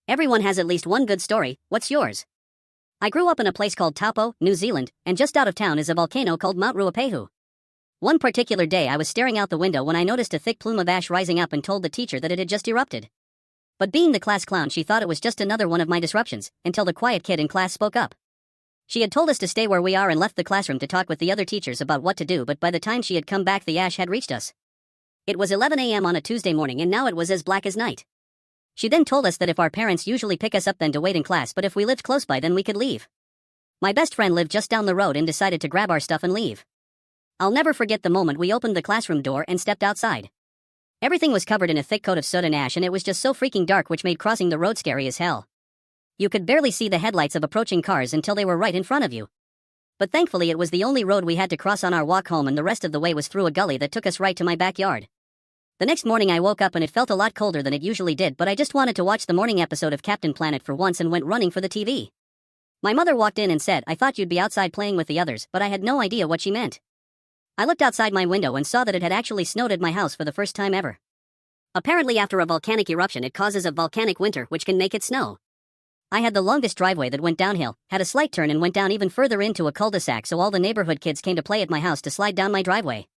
Everyone has at least one good story. What's yours? I grew up in a place called Taupo, New Zealand, and just out of town is a volcano called Mount Ruapehu. One particular day I was staring out the window when I noticed a thick plume of ash rising up and told the teacher that it had just erupted. But being the class clown, she thought it was just another one of my disruptions, until the quiet kid in class spoke up. She had told us to stay where we are and left the classroom to talk with the other teachers about what to do, but by the time she had come back the ash had reached us. It was 11 a.m. on a Tuesday morning and now it was as black as night. She then told us that if our parents usually pick us up then to wait in class, but if we lived close by then we could leave. My best friend lived just down the road and decided to grab our stuff and leave. I'll never forget the moment we opened the classroom door and stepped outside. Everything was covered in a thick coat of soot and ash and it was just so freaking dark, which made crossing the road scary as hell. You could barely see the headlights of approaching cars until they were right in front of you. But thankfully it was the only road we had to cross on our walk home, and the rest of the way was through a gully that took us right to my backyard. The next morning I woke up and it felt a lot colder than it usually did, but I just wanted to watch the morning episode of Captain Planet for once and went running for the TV. My mother walked in and said, "I thought you'd be outside playing with the others," but I had no idea what she meant. I looked outside my window and saw that it had actually snowed at my house for the first time ever. Apparently after a volcanic eruption it causes a volcanic winter, which can make it snow. I had the longest driveway that went downhill, had a slight turn and went down even further into a cul-de-sac, so all the neighborhood kids came to play at my house to slide down my driveway.